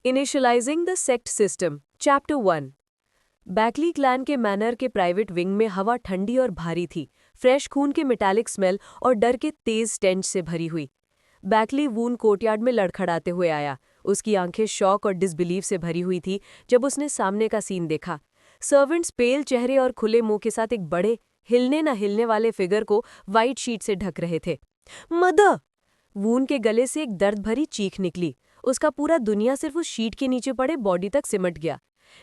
Initialising the sect system chapter 1। Backley clan के manner के private wing में हवा ठंडी और भारी थी, फ्रेश खून के मेटालिक स्मेल और डर के तेज स्टेंच से भरी हुई। बैकली वून कोर्टयार्ड में लड़खड़ाते हुए आया। उसकी आंखें शॉक और डिसबिलीव से भरी हुई थी जब उसने सामने का सीन देखा। सर्वेंट्स पेल चेहरे और खुले मुंह के साथ एक बड़े, हिलने न हिलने वाले फिगर को वाइट शीट से ढक रहे थे। मदर! वून के गले से एक दर्द भरी चीख निकली। उसका पूरा दुनिया सिर्फ उस शीट के नीचे पड़े बॉडी तक सिमट गया।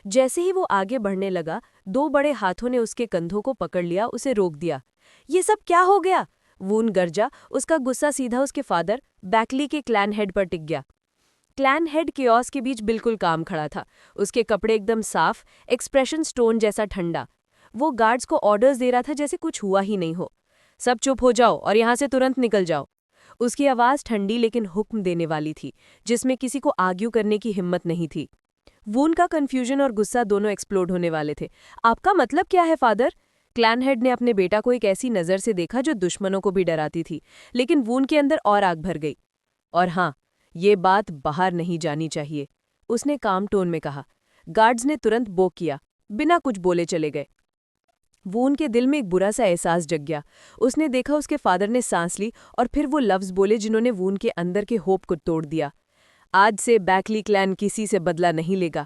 जैसे ही वो आगे बढ़ने लगा, दो बड़े हाथों ने उसके कंधों को पकड़ लिया, उसे रोक दिया। ये सब क्या हो गया? वून गरजा। उसका गुस्सा सीधा उसके फादर बैकली के क्लैन हेड पर टिक गया। क्लैन हेड केओस के बीच बिल्कुल काम खड़ा था। उसके कपड़े एकदम साफ, एक्सप्रेशन स्टोन जैसा ठंडा। वो गार्ड्स को ऑर्डर्स दे रहा था जैसे कुछ हुआ ही नहीं हो। सब चुप हो जाओ और यहां से तुरंत निकल जाओ। उसकी आवाज ठंडी लेकिन हुक्म देने वाली थी, जिसमें किसी को आर्ग्यू करने की हिम्मत नहीं थी। वून का कंफ्यूजन और गुस्सा दोनों एक्सप्लोड होने वाले थे। आपका मतलब क्या है फादर? क्लैनहेड ने अपने बेटा को एक ऐसी नज़र से देखा जो दुश्मनों को भी डराती थी, लेकिन वून के अंदर और आग भर गई। और हाँ, ये बात बाहर नहीं जानी चाहिए, उसने काम टोन में कहा। गार्ड्स ने तुरंत बो किया, बिना कुछ बोले चले गए। वून के दिल में एक बुरा सा एहसास जग गया। उसने देखा उसके फादर ने सांस ली और फिर वो लफ्ज़ बोले जिन्होंने वून के अंदर के होप को तोड़ दिया। आज से बैकली क्लैन किसी से बदला नहीं लेगा।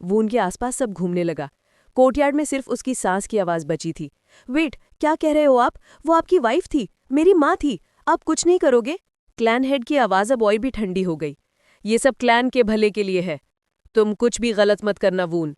वून के आसपास सब घूमने लगा। कोर्टयार्ड में सिर्फ उसकी सांस की आवाज़ बची थी। वेट, क्या कह रहे हो आप? वो आपकी वाइफ थी, मेरी माँ थी। आप कुछ नहीं करोगे? क्लैन हेड की आवाज़ अब और भी ठंडी हो गई। ये सब क्लैन के भले के लिए है। तुम कुछ भी गलत मत करना वून।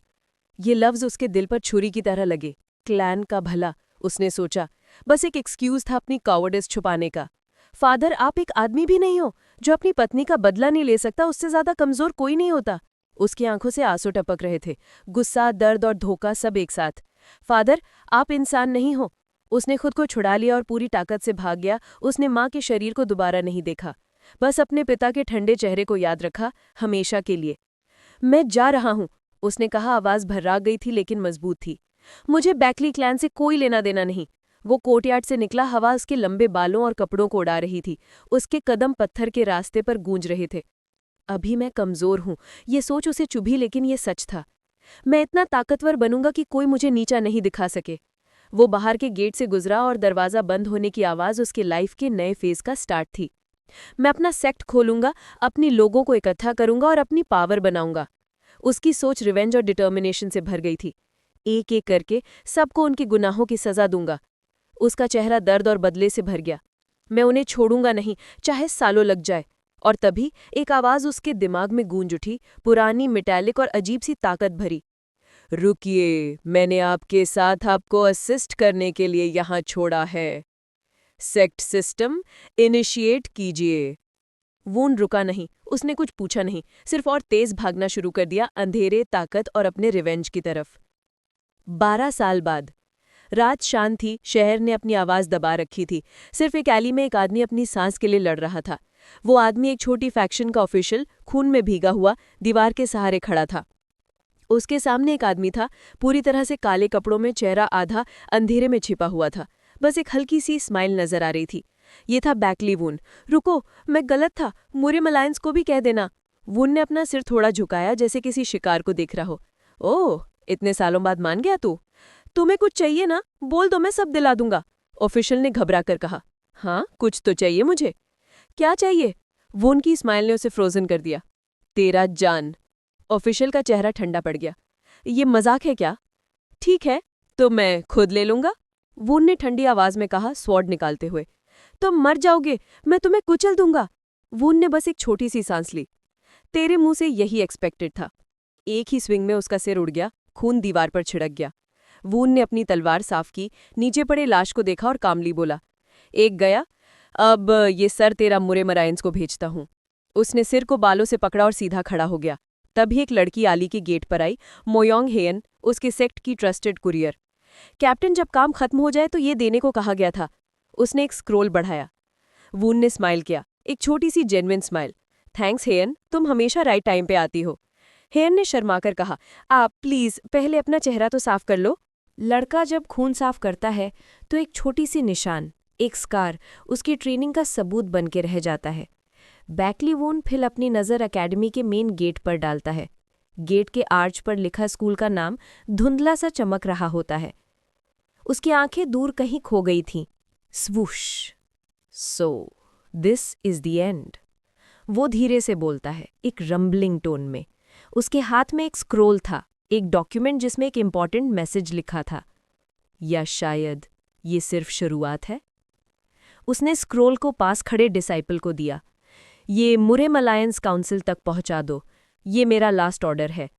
ये लफ्ज़ उसके दिल पर छुरी की तरह लगे। क्लैन का भला, उसने सोचा। बस एक एक्सक्यूज था अपनी कॉवर्डिस छुपाने का। फादर, आप एक आदमी भी नहीं हो जो अपनी पत्नी का बदला नहीं ले सकता। उससे ज्यादा कमजोर कोई नहीं होता। उसकी आंखों से आंसू टपक रहे थे, गुस्सा, दर्द और धोखा सब एक साथ। फादर, आप इंसान नहीं हो। उसने खुद को छुड़ा लिया और पूरी ताकत से भाग गया। उसने माँ के शरीर को दोबारा नहीं देखा, बस अपने पिता के ठंडे चेहरे को याद रखा, हमेशा के लिए। मैं जा रहा हूं, उसने कहा। आवाज भर्रा गई थी लेकिन मजबूत थी। मुझे बैकली क्लैन से कोई लेना देना नहीं। वो कोर्टयार्ड से निकला। हवा उसके लंबे बालों और कपड़ों को उड़ा रही थी। उसके कदम पत्थर के रास्ते पर गूंज रहे थे। अभी मैं कमजोर हूं, ये सोच उसे चुभी, लेकिन ये सच था। मैं इतना ताकतवर बनूंगा कि कोई मुझे नीचा नहीं दिखा सके। वो बाहर के गेट से गुजरा और दरवाजा बंद होने की आवाज उसके लाइफ के नए फेज का स्टार्ट थी। मैं अपना सेक्ट खोलूंगा, अपनी लोगों को इकट्ठा करूंगा और अपनी पावर बनाऊंगा। उसकी सोच रिवेंज और डिटर्मिनेशन से भर गई थी। एक एक करके सबको उनके गुनाहों की सजा दूंगा। उसका चेहरा दर्द और बदले से भर गया। मैं उन्हें छोड़ूंगा नहीं, चाहे सालों लग जाए। और तभी एक आवाज उसके दिमाग में गूंज उठी, पुरानी, मेटालिक और अजीब सी ताकत भरी। रुकिए, मैंने आपके साथ आपको असिस्ट करने के लिए यहाँ छोड़ा है। सेक्ट सिस्टम इनिशिएट कीजिए। वून रुका नहीं, उसने कुछ पूछा नहीं, सिर्फ और तेज भागना शुरू कर दिया, अंधेरे, ताकत और अपने रिवेंज की तरफ। 12 साल बाद रात शांत थी। शहर ने अपनी आवाज दबा रखी थी। सिर्फ एक एली में एक आदमी अपनी सांस के लिए लड़ रहा था। वो आदमी एक छोटी फैक्शन का ऑफिशियल, खून में भीगा हुआ, दीवार के सहारे खड़ा था। उसके सामने एक आदमी था, पूरी तरह से काले कपड़ों में, चेहरा आधा अंधेरे में छिपा हुआ था। बस एक हल्की सी स्माइल नजर आ रही थी। ये था बैकली वून। रुको, मैं गलत था, मुरिम अलायंस को भी कह देना। वून ने अपना सिर थोड़ा झुकाया, जैसे किसी शिकार को देख रहा हो। ओह, इतने सालों बाद मान गया तू? तुम्हें कुछ चाहिए ना? बोल दो, मैं सब दिला दूंगा, ऑफिशियल ने घबरा कर कहा। हाँ, कुछ तो चाहिए मुझे। क्या चाहिए? वून की स्माइल ने उसे फ्रोजन कर दिया। तेरा जान। ऑफिशियल का चेहरा ठंडा पड़ गया। ये मजाक है क्या? ठीक है, तो मैं खुद ले लूंगा, वून ने ठंडी आवाज में कहा, स्वॉर्ड निकालते हुए। तुम मर जाओगे, मैं तुम्हें कुचल दूंगा। वून ने बस एक छोटी सी सांस ली। तेरे मुंह से यही एक्सपेक्टेड था। एक ही स्विंग में उसका सिर उड़ गया, खून दीवार पर छिड़क गया। वून ने अपनी तलवार साफ की, नीचे पड़े लाश को देखा और कामली बोला, एक गया, अब ये सर तेरा मुरिम अलायंस को भेजता हूं। उसने सिर को बालों से पकड़ा और सीधा खड़ा हो गया। तभी एक लड़की आली के गेट पर आई, मोयोंग हेयन, उसके सेक्ट की ट्रस्टेड कुरियर। कैप्टन, जब काम खत्म हो जाए तो ये देने को कहा गया था। उसने एक स्क्रोल बढ़ाया। वून ने स्माइल किया, एक छोटी सी जेन्युइन स्माइल। थैंक्स हेयन, तुम हमेशा राइट टाइम पे आती हो। हेयन ने शर्माकर कहा, आप प्लीज पहले अपना चेहरा तो साफ कर लो। लड़का जब खून साफ करता है तो एक छोटी सी निशान, एक स्कार, उसकी ट्रेनिंग का सबूत बन के रह जाता है। बैकली वून फिर अपनी नज़र एकेडमी के मेन गेट पर डालता है। गेट के आर्च पर लिखा स्कूल का नाम धुंधला सा चमक रहा होता है। उसकी आंखें दूर कहीं खो गई थीं। Swoosh. So this is the end, वो धीरे से बोलता है, एक रंबलिंग टोन में। उसके हाथ में एक स्क्रोल था, एक डॉक्यूमेंट जिसमें एक इम्पॉर्टेंट मैसेज लिखा था। या शायद ये सिर्फ शुरुआत है। उसने स्क्रोल को पास खड़े डिसाइपल को दिया। ये मुरेम अलायंस काउंसिल तक पहुंचा दो, ये मेरा लास्ट ऑर्डर है।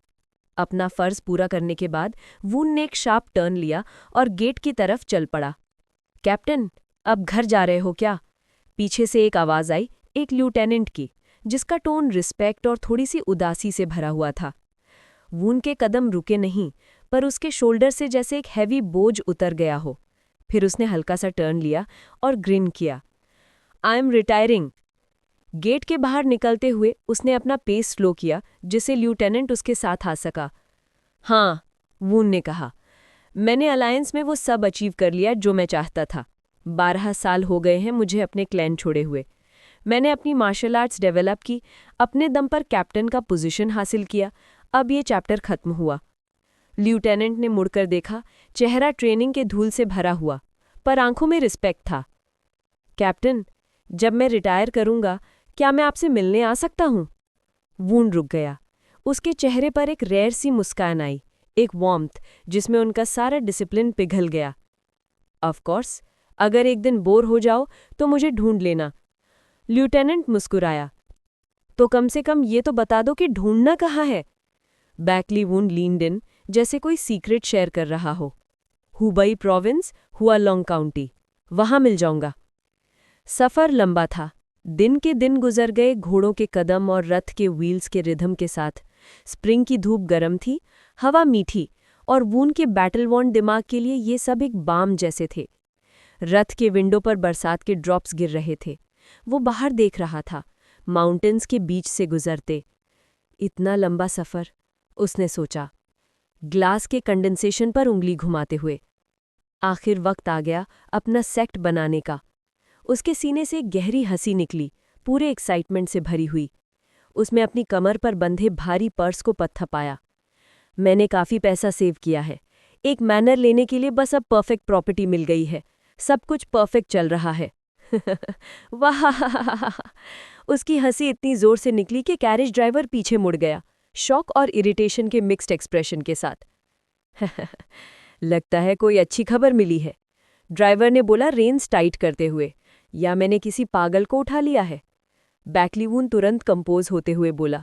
अपना फर्ज पूरा करने के बाद वून ने एक शार्प टर्न लिया और गेट की तरफ चल पड़ा। कैप्टन, अब घर जा रहे हो क्या? पीछे से एक आवाज़ आई, एक ल्यूटेनेंट की, जिसका टोन रिस्पेक्ट और थोड़ी सी उदासी से भरा हुआ था। वून के कदम रुके नहीं, पर उसके शोल्डर से जैसे एक हैवी बोझ उतर गया हो। फिर उसने हल्का सा टर्न लिया और ग्रिन किया। I am retiring. गेट के बाहर निकलते हुए उसने अपना पेस स्लो किया, जिससे ल्यूटेनेंट उसके साथ आ सका। हाँ, वून ने कहा, मैंने अलायंस में वो सब अचीव कर लिया जो मैं चाहता था। 12 साल हो गए हैं मुझे अपने क्लैन छोड़े हुए। मैंने अपनी मार्शल आर्ट्स डेवलप की, अपने दम पर कैप्टन का पोजीशन हासिल किया। अब ये चैप्टर खत्म हुआ। ल्यूटेनेंट ने मुड़कर देखा, चेहरा ट्रेनिंग के धूल से भरा हुआ, पर आंखों में रिस्पेक्ट था। कैप्टन, जब मैं रिटायर करूंगा, क्या मैं आपसे मिलने आ सकता हूं? वून रुक गया। उसके चेहरे पर एक रेयर सी मुस्कान आई, एक वार्मथ जिसमें उनका सारा डिसिप्लिन पिघल गया। ऑफ कोर्स, अगर एक दिन बोर हो जाओ तो मुझे ढूंढ लेना। ल्यूटेनेंट मुस्कुराया। तो कम से कम ये तो बता दो कि ढूंढना कहाँ है? बैकली वून लीन्ड इन, जैसे कोई सीक्रेट शेयर कर रहा हो। हुबई प्रोविंस, हुआलोंग काउंटी, वहां मिल जाऊंगा। सफर लंबा था। दिन के दिन गुजर गए घोड़ों के कदम और रथ के व्हील्स के रिदम के साथ। स्प्रिंग की धूप गर्म थी, हवा मीठी, और वून के बैटल वॉन्ड दिमाग के लिए ये सब एक बाम जैसे थे। रथ के विंडो पर बरसात के ड्रॉप्स गिर रहे थे। वो बाहर देख रहा था, माउंटेन्स के बीच से गुजरते। इतना लंबा सफ़र, उसने सोचा, ग्लास के कंडेंसेशन पर उंगली घुमाते हुए। आखिर वक्त आ गया अपना सेक्ट बनाने का। उसके सीने से एक गहरी हंसी निकली, पूरे एक्साइटमेंट से भरी हुई। उसमें अपनी कमर पर बंधे भारी पर्स को पत्थपाया। मैंने काफ़ी पैसा सेव किया है। एक मैनर लेने के लिए बस अब परफेक्ट प्रॉपर्टी मिल गई है। सब कुछ परफेक्ट चल रहा है। वाह! उसकी हंसी इतनी जोर से निकली कि कैरेज ड्राइवर पीछे मुड़ गया, शॉक और इरिटेशन के मिक्स्ड एक्सप्रेशन के साथ। लगता है कोई अच्छी खबर मिली है, ड्राइवर ने बोला रेन्स टाइट करते हुए। या मैंने किसी पागल को उठा लिया है? बैकली वून तुरंत कंपोज होते हुए बोला,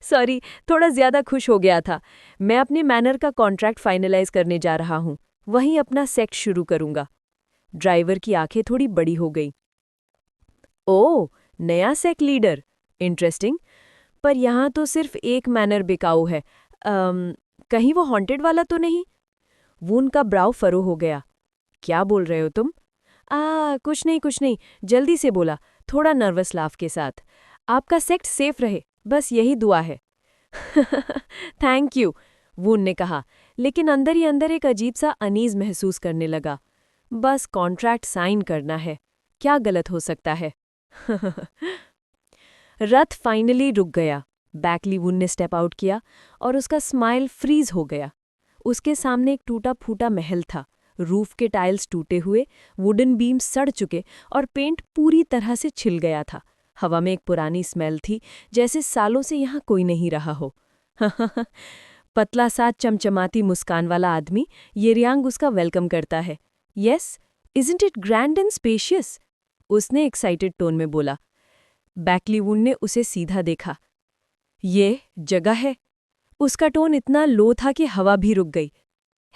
सॉरी, थोड़ा ज्यादा खुश हो गया था। मैं अपने मैनर का कॉन्ट्रैक्ट फाइनलाइज करने जा रहा हूँ, वहीं अपना सेक्ट शुरू करूंगा। ड्राइवर की आंखें थोड़ी बड़ी हो गई। ओह, नया सेक्ट लीडर, इंटरेस्टिंग। पर यहाँ तो सिर्फ एक मैनर बिकाऊ है। कहीं वो हॉन्टेड वाला तो नहीं? वून का ब्राउ फरो हो गया। क्या बोल रहे हो तुम? कुछ नहीं, जल्दी से बोला, थोड़ा नर्वस लाफ के साथ। आपका सेक्ट सेफ रहे, बस यही दुआ है। थैंक यू, वून ने कहा, लेकिन अंदर ही अंदर एक अजीब सा अनीज महसूस करने लगा। बस कॉन्ट्रैक्ट साइन करना है, क्या गलत हो सकता है? रथ फाइनली रुक गया। बैकली वून ने स्टेप आउट किया और उसका स्माइल फ्रीज हो गया। उसके सामने एक टूटा फूटा महल था। रूफ के टाइल्स टूटे हुए, वुडन बीम सड़ चुके और पेंट पूरी तरह से छिल गया था। हवा में एक पुरानी स्मेल थी, जैसे सालों से यहाँ कोई नहीं रहा हो। पतला सा चमचमाती मुस्कान वाला आदमी येरियांग उसका वेलकम करता है। Yes, isn't it grand and spacious? उसने एक्साइटेड टोन में बोला। बैकली वून ने उसे सीधा देखा। ये जगह है। उसका टोन इतना लो था कि हवा भी रुक गई।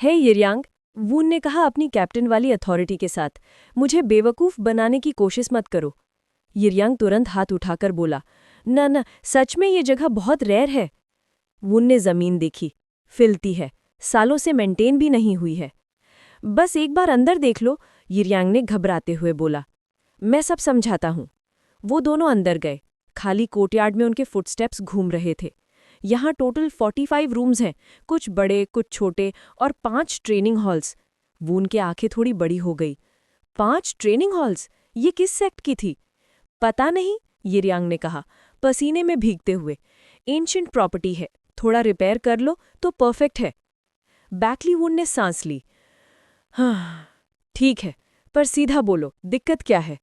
है येरियांग, वून ने कहा अपनी कैप्टन वाली अथॉरिटी के साथ, मुझे बेवकूफ़ बनाने की कोशिश मत करो। येरियांग तुरंत हाथ उठाकर बोला, न, सच में ये जगह बहुत रेयर है। वून ने ज़मीन देखी, फिलती है, सालों से मेंटेन भी नहीं हुई है। बस एक बार अंदर देख लो, येरियांग ने घबराते हुए बोला। मैं सब समझाता हूँ। वो दोनों अंदर गए। खाली कोर्टयार्ड में उनके फुटस्टेप्स घूम रहे थे। यहाँ टोटल 45 रूम्स हैं, कुछ बड़े, कुछ छोटे, और 5 ट्रेनिंग हॉल्स। वून की आंखें थोड़ी बड़ी हो गई। 5 ट्रेनिंग हॉल्स? ये किस सेक्ट की थी? पता नहीं, यिरियांग ने कहा, पसीने में भीगते हुए। एंशिएंट प्रॉपर्टी है, थोड़ा रिपेयर कर लो तो परफेक्ट है। बैकली वुन ने सांस ली। हाँ, ठीक है, पर सीधा बोलो, दिक्कत क्या है?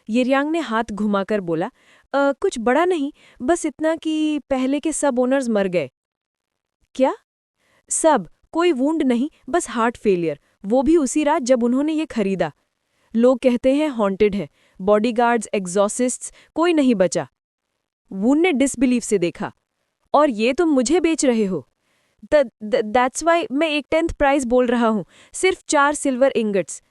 यिरियांग ने हाथ घुमाकर बोला, कुछ बड़ा नहीं, बस इतना कि पहले के सब ओनर्स मर गए। क्या? सब, कोई वुंड नहीं, बस हार्ट फेलियर, वो भी उसी रात जब उन्होंने ये खरीदा। लोग कहते हैं हॉन्टेड है, बॉडीगार्ड्स, एग्जॉसिस्ट्स, कोई नहीं बचा। वुन ने डिसबिलीफ से देखा। और ये तुम मुझे बेच रहे हो? दैट्स वाई मैं 1/10 प्राइस बोल रहा हूं, सिर्फ 4 सिल्वर इंगट्स।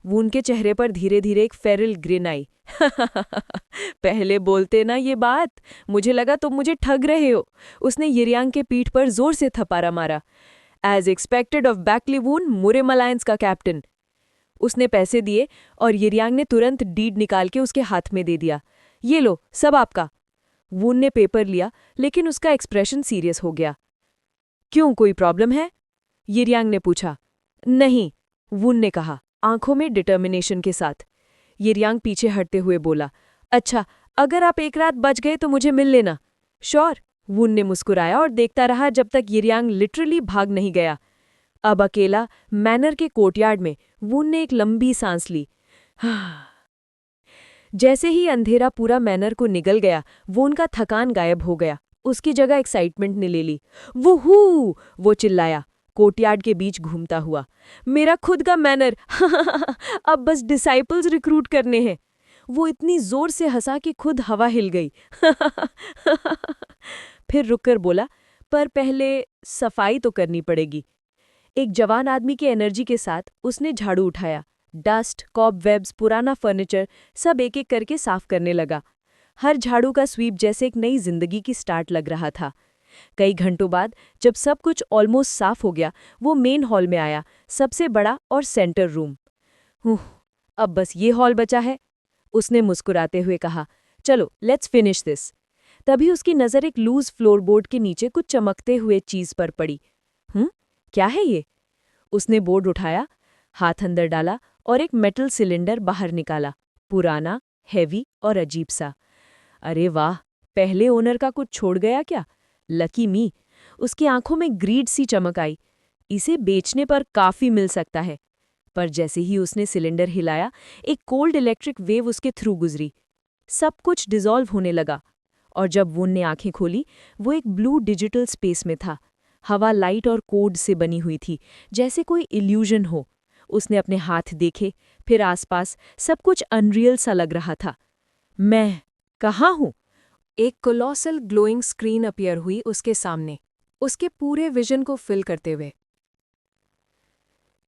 वुन के चेहरे पर धीरे धीरे एक फेरिल ग्रिन आई। पहले बोलते ना ये बात, मुझे लगा तुम मुझे ठग रहे हो। उसने यिरियांग के पीठ पर जोर से थपारा मारा। As expected of Baekli Woon, Murim alliance का कैप्टन। उसने पैसे दिए और यिरियांग ने तुरंत डीड निकाल के उसके हाथ में दे दिया। ये लो, सब आपका। वुन ने पेपर लिया, लेकिन उसका एक्सप्रेशन सीरियस हो गया। क्यों, कोई प्रॉब्लम है? यिरियांग ने पूछा। नहीं, वुन ने कहा, आंखों में डिटर्मिनेशन के साथ। यिरियांग पीछे हटते हुए बोला, अच्छा, अगर आप एक रात बच गए तो मुझे मिल लेना। श्योर, वुन ने मुस्कुराया और देखता रहा जब तक यिरियांग लिटरली भाग नहीं गया। अब अकेला मैनर के कोर्टयार्ड में वुन ने एक लंबी सांस ली। जैसे ही अंधेरा पूरा मैनर को निगल गया, वुन का थकान गायब हो गया। उसकी जगह एक्साइटमेंट ने ले ली। वूहू! वो चिल्लाया, कोर्टयार्ड के बीच घूमता हुआ। मेरा खुद का मैनर! अब बस डिसाइपल्स रिक्रूट करने हैं। वो इतनी जोर से हंसा कि खुद हवा हिल गई। फिर रुककर बोला, पर पहले सफाई तो करनी पड़ेगी। एक जवान आदमी की एनर्जी के साथ उसने झाड़ू उठाया। डस्ट, कॉबवेब्स, पुराना फर्नीचर सब एक एक करके साफ करने लगा। हर झाड़ू का स्वीप जैसे एक नई जिंदगी की स्टार्ट लग रहा था। कई घंटों बाद जब सब कुछ ऑलमोस्ट साफ हो गया, वो मेन हॉल में आया, सबसे बड़ा और सेंटर रूम। अब बस ये हॉल बचा है, उसने मुस्कुराते हुए कहा। चलो, लेट्स फिनिश दिस। तभी उसकी नज़र एक लूज फ्लोरबोर्ड के नीचे कुछ चमकते हुए चीज पर पड़ी। क्या है ये? उसने बोर्ड उठाया, हाथ अंदर डाला और एक मेटल सिलेंडर बाहर निकाला, पुराना, हैवी और अजीब सा। अरे वाह, पहले ओनर का कुछ छोड़ गया क्या? लकी मी। उसकी आंखों में ग्रीड सी चमक आई। इसे बेचने पर काफी मिल सकता है। पर जैसे ही उसने सिलेंडर हिलाया, एक कोल्ड इलेक्ट्रिक वेव उसके थ्रू गुजरी। सब कुछ डिसॉल्व होने लगा। और जब वुन ने आंखें खोली, वो एक ब्लू डिजिटल स्पेस में था। हवा लाइट और कोड से बनी हुई थी, जैसे कोई इल्यूजन हो। उसने अपने हाथ देखे, फिर आसपास, सब कुछ अनरियल सा लग रहा था। मैं कहाँ हूँ? एक कोलोसल ग्लोइंग स्क्रीन अपीयर हुई उसके सामने, उसके पूरे विजन को फिल करते हुए।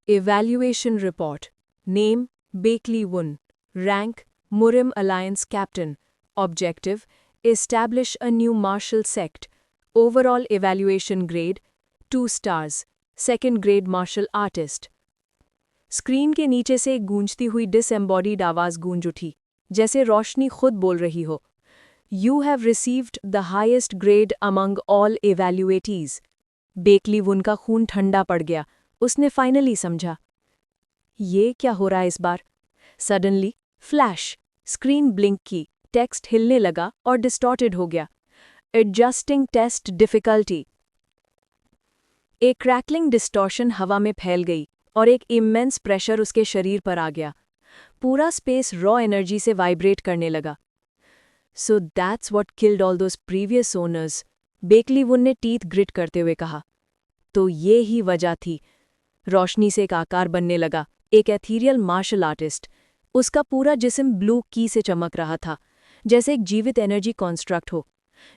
Evaluation report. Name Baekli Woon. Rank Murim alliance captain. Objective establish a new martial sect. Overall evaluation grade 2 stars. Second grade martial artist. Screen के नीचे से एक गूंजती हुई डिसएम्बॉडीड आवाज गूंज उठी, जैसे रोशनी खुद बोल रही हो। You have received the highest grade among all evaluatees. Baekli Woon का खून ठंडा पड़ गया। उसने फाइनली समझा। ये क्या हो रहा है इस बार? सडनली फ्लैश, स्क्रीन ब्लिंक की, टेक्स्ट हिलने लगा और डिस्टॉर्टेड हो गया। Adjusting test difficulty. एक क्रैकलिंग डिस्टॉर्शन हवा में फैल गई और एक इमेंस प्रेशर उसके शरीर पर आ गया। पूरा स्पेस रॉ एनर्जी से वाइब्रेट करने लगा। So that's what killed all those previous owners, Baekli Woon ने टीथ ग्रिट करते हुए कहा। तो ये ही वजह थी। रोशनी से एक आकार बनने लगा, एक एथीरियल मार्शल आर्टिस्ट। उसका पूरा जिस्म ब्लू की से चमक रहा था, जैसे एक जीवित एनर्जी कॉन्स्ट्रक्ट हो।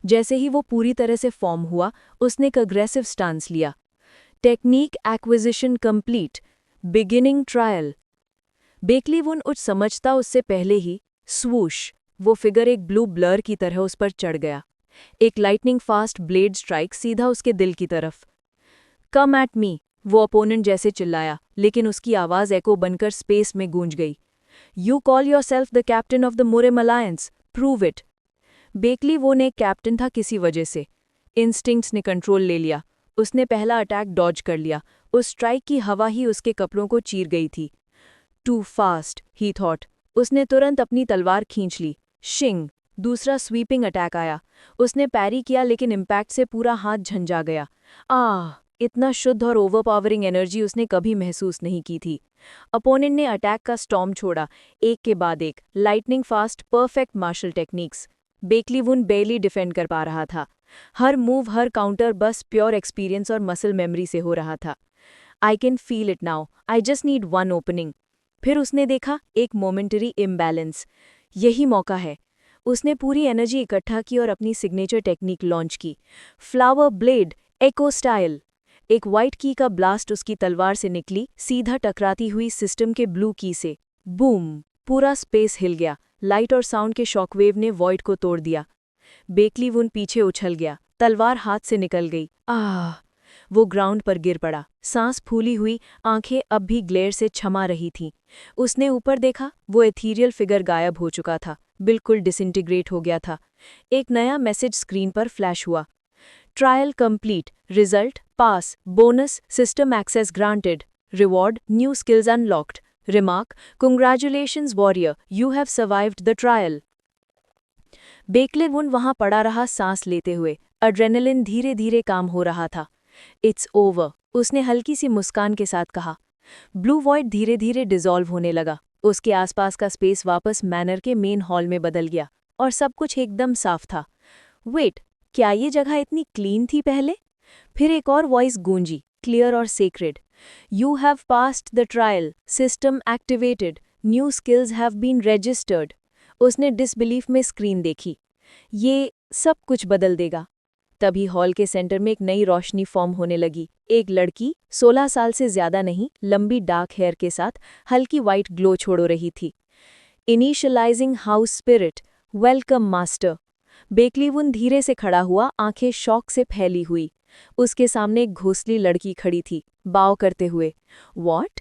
जैसे ही वो पूरी तरह से फॉर्म हुआ, उसने एक अग्रेसिव स्टांस लिया। Technique acquisition complete. Beginning trial. Baekli Woon उच्च समझता उससे पहले ही स्वूश, वो फिगर एक ब्लू ब्लर की तरह उस पर चढ़ गया। एक लाइटनिंग फास्ट ब्लेड स्ट्राइक सीधा उसके दिल की तरफ। कम एट मी, वो अपोनेंट जैसे चिल्लाया, लेकिन उसकी आवाज एको बनकर स्पेस में गूंज गई। You call yourself the captain of the Murim alliance, prove it. Baekli Woon एक कैप्टन था किसी वजह से। इंस्टिंक्ट्स ने कंट्रोल ले लिया। उसने पहला अटैक डॉज कर लिया। उस स्ट्राइक की हवा ही उसके कपड़ों को चीर गई थी। Too fast, he thought. उसने तुरंत अपनी तलवार खींच ली। शिंग, दूसरा स्वीपिंग अटैक आया। उसने पैरी किया लेकिन इम्पैक्ट से पूरा हाथ झंझा गया। इतना शुद्ध और ओवरपावरिंग एनर्जी उसने कभी महसूस नहीं की थी। अपोनेंट ने अटैक का स्टॉर्म छोड़ा, एक के बाद एक, lightning fast, perfect martial techniques. बेकली वुन बेयरली डिफेंड कर पा रहा था। हर मूव, हर काउंटर बस प्योर एक्सपीरियंस और मसल मेमोरी से हो रहा था। I can feel it now, I just need one opening. फिर उसने देखा एक मोमेंटरी इम्बैलेंस। यही मौका है। उसने पूरी एनर्जी इकट्ठा की और अपनी सिग्नेचर टेक्निक लॉन्च की, फ्लावर ब्लेड एको स्टाइल। एक वाइट की का ब्लास्ट उसकी तलवार से निकली, सीधा टकराती हुई सिस्टम के ब्लू की से। बूम! पूरा स्पेस हिल गया। लाइट और साउंड के शॉकवेव ने वॉइड को तोड़ दिया। बेकली वुन पीछे उछल गया, तलवार हाथ से निकल गई। वो ग्राउंड पर गिर पड़ा, सांस फूली हुई, आंखें अब भी ग्लेयर से छमा रही थीं। उसने ऊपर देखा, वो एथीरियल फिगर गायब हो चुका था, बिल्कुल डिसइंटीग्रेट हो गया था। एक नया मैसेज स्क्रीन पर फ्लैश हुआ। Trial complete, result pass, bonus system access granted, reward new skills unlocked, remark congratulations warrior, you have survived the trial. बेकले वुन वहां पड़ा रहा, सांस लेते हुए। एड्रेनलिन धीरे धीरे काम हो रहा था। इट्स ओवर, उसने हल्की सी मुस्कान के साथ कहा। ब्लू वॉइड धीरे धीरे डिसॉल्व होने लगा। उसके आसपास का स्पेस वापस मैनर के मेन हॉल में बदल गया और सब कुछ एकदम साफ था। वेट, क्या ये जगह इतनी क्लीन थी पहले? फिर एक और वॉइस गूंजी, क्लियर और sacred. You have passed the trial, system activated, new skills have been registered. उसने डिसबिलीफ में स्क्रीन देखी। ये सब कुछ बदल देगा। तभी हॉल के सेंटर में एक नई रोशनी फॉर्म होने लगी। एक लड़की, 16 साल से ज्यादा नहीं, लंबी डार्क हेयर के साथ हल्की वाइट ग्लो छोड़ रही थी। Initializing house spirit, welcome master. बेकली वुन धीरे से खड़ा हुआ, आंखें शौक से फैली हुई। उसके सामने एक घोंसली लड़की खड़ी थी, बाव करते हुए। व्हाट?